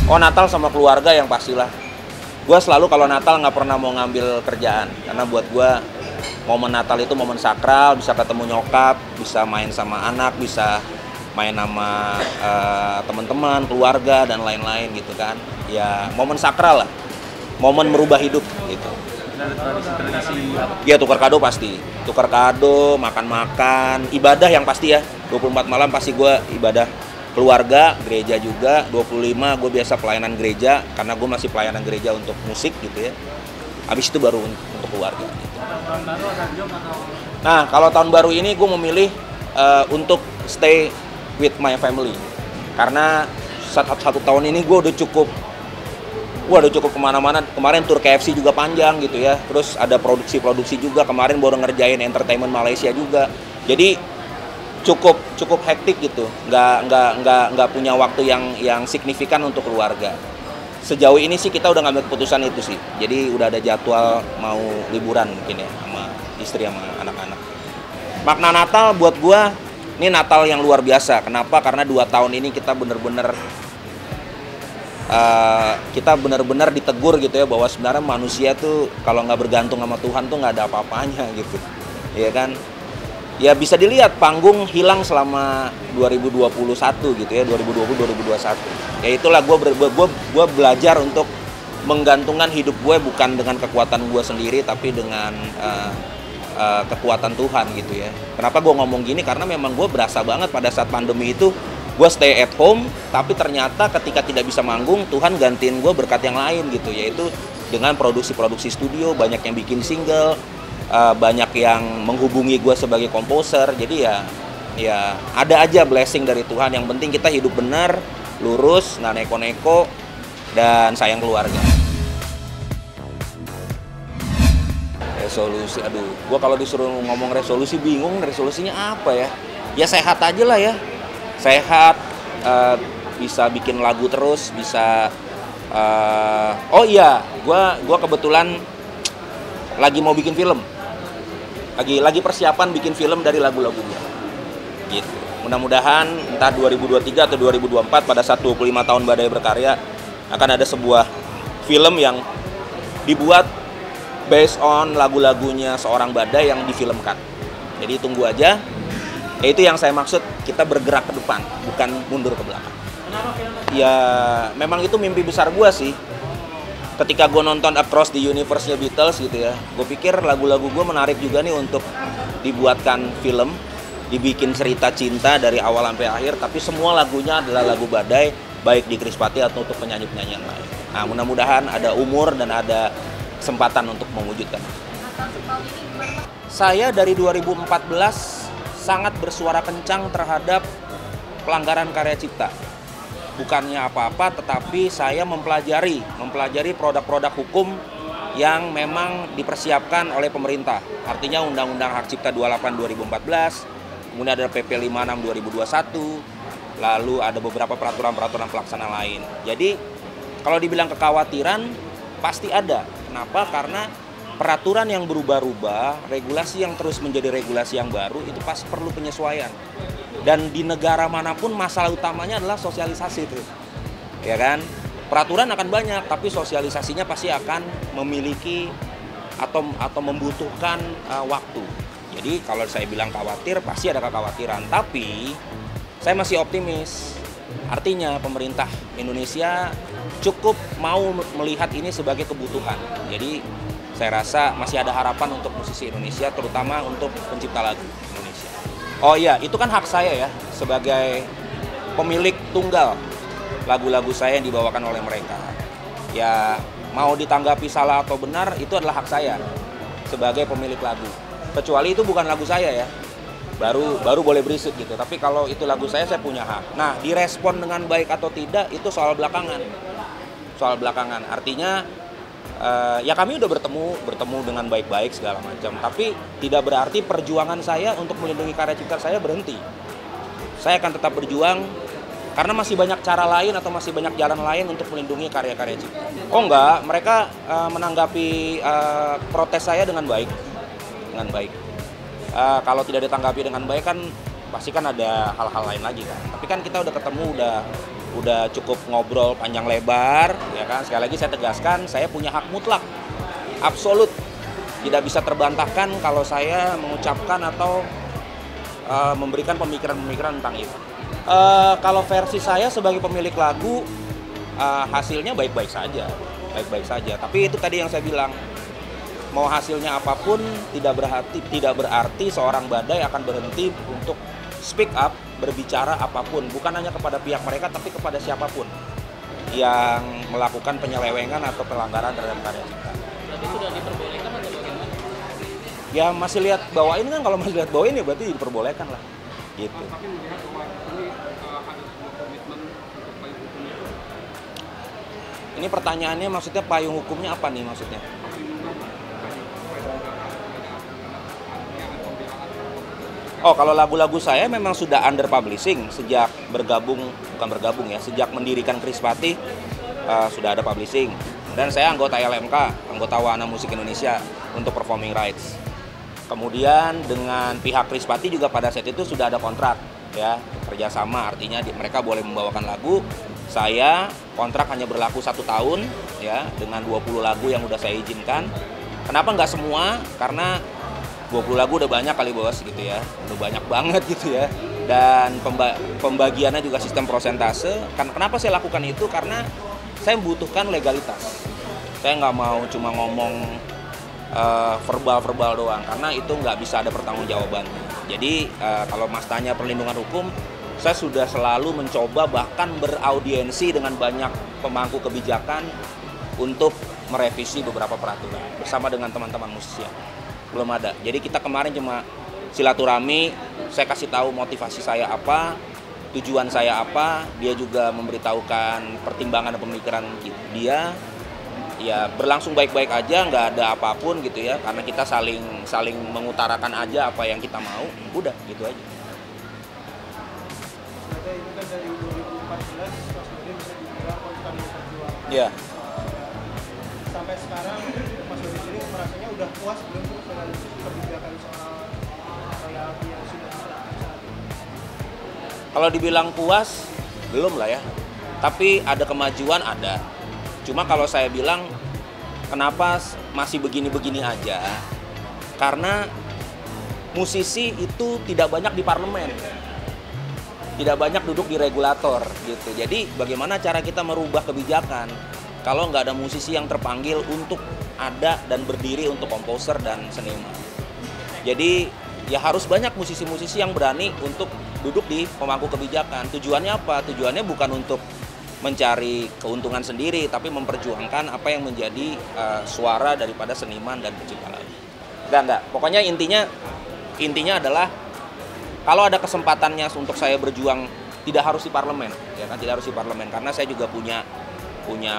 Oh, Natal sama keluarga yang pastilah. Gue selalu kalau Natal nggak pernah mau ngambil kerjaan. Karena buat gue momen Natal itu momen sakral, bisa ketemu nyokap, bisa main sama anak, bisa main sama teman-teman, keluarga, dan lain-lain gitu kan. Ya momen sakral lah, momen merubah hidup gitu. Ada tradisi-tradisi apa? Ya tukar kado pasti, tukar kado, makan-makan, ibadah yang pasti ya. 24 malam pasti gue ibadah. Keluarga, gereja juga. 25 gue biasa pelayanan gereja, karena gue masih pelayanan gereja untuk musik gitu ya. Habis itu baru untuk keluarga gitu. Tahun baru ada job atau? Nah, kalau tahun baru ini gue memilih untuk stay with my family. Karena satu tahun ini gue udah cukup kemana-mana. Kemarin tur KFC juga panjang gitu ya. Terus ada produksi juga. Kemarin baru ngerjain entertainment Malaysia juga. Jadi cukup hektik gitu. Nggak punya waktu yang signifikan untuk keluarga. Sejauh ini sih kita udah ngambil keputusan itu sih. Jadi udah ada jadwal mau liburan mungkin ya sama istri sama anak-anak. Makna Natal buat gua ini Natal yang luar biasa. Kenapa? Karena 2 tahun ini kita bener-bener ditegur gitu ya, bahwa sebenarnya manusia tuh kalau nggak bergantung sama Tuhan tuh nggak ada apa-apanya gitu. Iya kan? Ya bisa dilihat panggung hilang selama 2021 gitu ya, 2020-2021. Ya itulah gue belajar untuk menggantungkan hidup gue bukan dengan kekuatan gue sendiri, tapi dengan kekuatan Tuhan gitu ya. Kenapa gue ngomong gini? Karena memang gue berasa banget pada saat pandemi itu gue stay at home, tapi ternyata ketika tidak bisa manggung, Tuhan gantiin gue berkat yang lain gitu, yaitu dengan produksi studio, banyak yang bikin single, banyak yang menghubungi gue sebagai komposer. Jadi ya ada aja blessing dari Tuhan. Yang penting kita hidup benar, lurus, nggak neko-neko, dan sayang keluarga. Resolusi, aduh, gue kalau disuruh ngomong resolusi bingung. Resolusinya apa ya? Ya sehat aja lah ya. Sehat, bisa bikin lagu terus, bisa. Oh iya, gue kebetulan lagi mau bikin film. Lagi persiapan bikin film dari lagu-lagu gue. Gitu. Mudah-mudahan entah 2023 atau 2024 pada saat 25 tahun Badai berkarya akan ada sebuah film yang dibuat based on lagu-lagunya seorang Badai yang difilmkan. Jadi tunggu aja. Itu yang saya maksud, kita bergerak ke depan, bukan mundur ke belakang. Kenapa film? Ya memang itu mimpi besar gue sih. Ketika gue nonton Across the Universe-nya Beatles gitu ya, gue pikir lagu-lagu gue menarik juga nih untuk dibuatkan film, dibikin cerita cinta dari awal sampai akhir, tapi semua lagunya adalah lagu Badai, baik di Krispati atau untuk penyanyi-penyanyi yang lain. Nah, mudah-mudahan ada umur dan ada kesempatan untuk mewujudkan. Saya dari 2014 sangat bersuara kencang terhadap pelanggaran karya cipta. Bukannya apa-apa, tetapi saya mempelajari produk-produk hukum yang memang dipersiapkan oleh pemerintah. Artinya Undang-Undang Hak Cipta 28 2014, kemudian ada PP 56 2021, lalu ada beberapa peraturan-peraturan pelaksana lain. Jadi kalau dibilang kekhawatiran pasti ada. Kenapa? Karena peraturan yang berubah-ubah, regulasi yang terus menjadi regulasi yang baru, itu pasti perlu penyesuaian. Dan di negara manapun masalah utamanya adalah sosialisasi itu, ya kan? Peraturan akan banyak, tapi sosialisasinya pasti akan memiliki atau membutuhkan waktu. Jadi kalau saya bilang khawatir, pasti ada kekhawatiran. Tapi saya masih optimis. Artinya pemerintah Indonesia cukup mau melihat ini sebagai kebutuhan. Jadi saya rasa masih ada harapan untuk musisi Indonesia, terutama untuk pencipta lagu Indonesia. Oh iya, itu kan hak saya ya, sebagai pemilik tunggal lagu-lagu saya yang dibawakan oleh mereka. Ya, mau ditanggapi salah atau benar, itu adalah hak saya sebagai pemilik lagu. Kecuali itu bukan lagu saya ya, baru boleh berisik gitu. Tapi kalau itu lagu saya punya hak. Nah, direspon dengan baik atau tidak, itu soal belakangan. Artinya, ya kami udah bertemu dengan baik-baik segala macam, tapi tidak berarti perjuangan saya untuk melindungi karya cipta saya berhenti. Saya akan tetap berjuang karena masih banyak cara lain atau masih banyak jalan lain untuk melindungi karya-karya cipta. Oh enggak, mereka menanggapi protes saya dengan baik. Kalau tidak ditanggapi dengan baik kan pasti kan ada hal-hal lain lagi kan. Tapi kan kita udah ketemu, udah cukup ngobrol panjang lebar, ya kan. Sekali lagi saya tegaskan, saya punya hak mutlak, absolut, tidak bisa terbantahkan kalau saya mengucapkan atau memberikan pemikiran-pemikiran tentang itu. Kalau versi saya sebagai pemilik lagu, hasilnya baik-baik saja, baik-baik saja. Tapi itu tadi yang saya bilang, mau hasilnya apapun tidak berarti seorang Badai akan berhenti untuk speak up, berbicara apapun, bukan hanya kepada pihak mereka tapi kepada siapapun yang melakukan penyelewengan atau pelanggaran terhadap karya cipta. Berarti sudah diperbolehkan atau bagaimana? Ya masih lihat bawain kan, kalau masih lihat bawain ya berarti diperbolehkan lah, gitu. Tapi melihat bahwa ini ada sebuah komitmen untuk payung hukum itu. Ini pertanyaannya maksudnya payung hukumnya apa nih maksudnya? Oh, kalau lagu-lagu saya memang sudah under publishing sejak sejak mendirikan Krispatih sudah ada publishing. Dan saya anggota LMK, anggota Warna Musik Indonesia untuk performing rights. Kemudian dengan pihak Krispatih juga pada saat itu sudah ada kontrak, ya, kerjasama, artinya mereka boleh membawakan lagu. Saya kontrak hanya berlaku 1 tahun, ya, dengan 20 lagu yang udah saya izinkan. Kenapa nggak semua? Karena 20 lagu udah banyak kali bos gitu ya, udah banyak banget gitu ya. Dan pembagiannya juga sistem prosentase. Kenapa saya lakukan itu? Karena saya membutuhkan legalitas. Saya nggak mau cuma ngomong verbal-verbal doang, karena itu nggak bisa ada pertanggungjawabannya. Jadi kalau Mas tanya perlindungan hukum, saya sudah selalu mencoba bahkan beraudiensi dengan banyak pemangku kebijakan untuk merevisi beberapa peraturan bersama dengan teman-teman musisi. Belum ada. Jadi kita kemarin cuma silaturahmi, saya kasih tahu motivasi saya apa, tujuan saya apa, dia juga memberitahukan pertimbangan dan pemikiran dia. Ya berlangsung baik-baik aja, nggak ada apapun gitu ya, karena kita saling mengutarakan aja apa yang kita mau, udah gitu aja. Ada itu kan dari 2014 Mas Dodi bisa dibilang konstan berjuang. Iya. Sampai sekarang Mas Dodi sendiri merasanya udah puas belum sih dengan kebijakan soal royalti yang sudah diterapkan saat ini? Kalau dibilang puas, belum lah ya. Tapi ada kemajuan, ada. Cuma kalau saya bilang, kenapa masih begini-begini aja? Karena musisi itu tidak banyak di parlemen. Tidak banyak duduk di regulator gitu. Jadi bagaimana cara kita merubah kebijakan kalau nggak ada musisi yang terpanggil untuk ada dan berdiri untuk komposer dan seniman. Jadi ya harus banyak musisi-musisi yang berani untuk duduk di pemangku kebijakan. Tujuannya apa? Tujuannya bukan untuk mencari keuntungan sendiri, tapi memperjuangkan apa yang menjadi suara daripada seniman dan pencipta lagu. Enggak. Pokoknya intinya adalah kalau ada kesempatannya untuk saya berjuang, tidak harus di parlemen, ya kan, tidak harus di parlemen, karena saya juga punya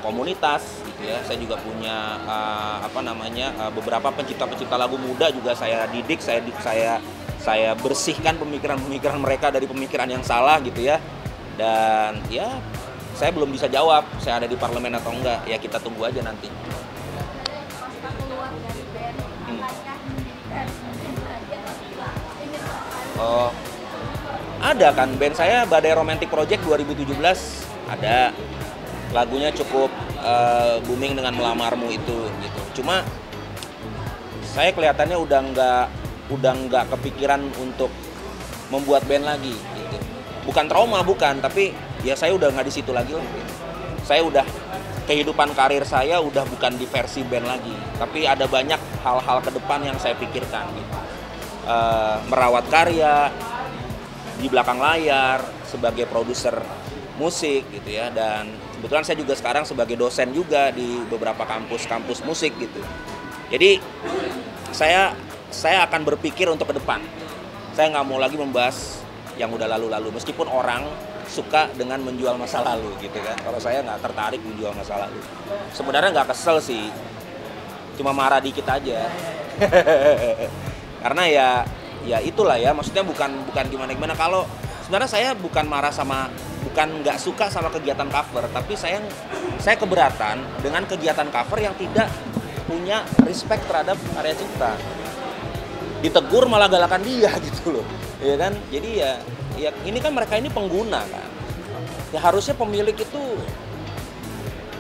komunitas gitu ya. Saya juga punya beberapa pencipta lagu muda juga saya didik, saya bersihkan pemikiran mereka dari pemikiran yang salah gitu ya. Dan ya saya belum bisa jawab saya ada di parlemen atau enggak, ya kita tunggu aja nanti. Oh, ada kan band saya Badai Romantic Project 2017 ada, lagunya cukup booming dengan Melamarmu itu gitu. Cuma saya kelihatannya udah nggak kepikiran untuk membuat band lagi gitu. Bukan trauma, bukan, tapi ya saya udah nggak di situ lagi lah. Saya udah, kehidupan karir saya udah bukan di versi band lagi, tapi ada banyak hal-hal ke depan yang saya pikirkan gitu. Merawat karya di belakang layar sebagai produser musik gitu ya, dan kebetulan saya juga sekarang sebagai dosen juga di beberapa kampus musik gitu. Jadi saya akan berpikir untuk ke depan. Saya nggak mau lagi membahas yang udah lalu-lalu, meskipun orang suka dengan menjual masa lalu gitu kan. Kalau saya nggak tertarik menjual masa lalu. Sebenarnya nggak kesel sih, cuma marah dikit aja. Karena ya itulah ya, maksudnya bukan gimana. Kalau sebenarnya saya bukan marah bukan nggak suka sama kegiatan cover, tapi saya keberatan dengan kegiatan cover yang tidak punya respect terhadap karya cipta. Ditegur malah galakan dia gitu loh, ya kan. Jadi ya ini kan mereka ini pengguna kan, ya harusnya pemilik itu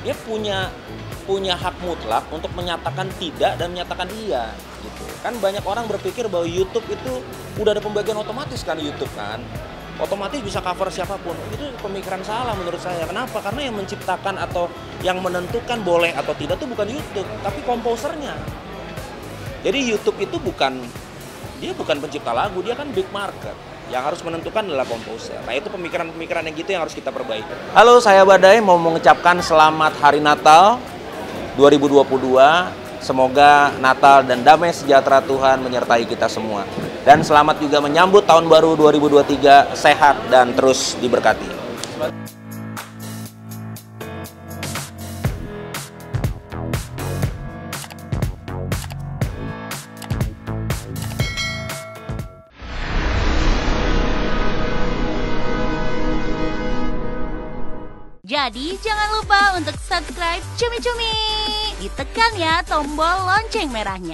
dia punya hak mutlak untuk menyatakan tidak dan menyatakan iya gitu. Kan banyak orang berpikir bahwa YouTube itu udah ada pembagian otomatis kan, YouTube kan otomatis bisa cover siapapun. Itu pemikiran salah menurut saya. Kenapa? Karena yang menciptakan atau yang menentukan boleh atau tidak itu bukan YouTube, tapi komposernya. Jadi YouTube itu bukan pencipta lagu, dia kan big market. Yang harus menentukan adalah komposer. Nah, itu pemikiran-pemikiran yang gitu yang harus kita perbaiki. Halo, saya Badai mau mengucapkan selamat Hari Natal 2022. Semoga Natal dan damai sejahtera Tuhan menyertai kita semua. Dan selamat juga menyambut tahun baru 2023, sehat dan terus diberkati. Jadi jangan lupa untuk subscribe Cumi Cumi. Ditekan ya tombol lonceng merahnya.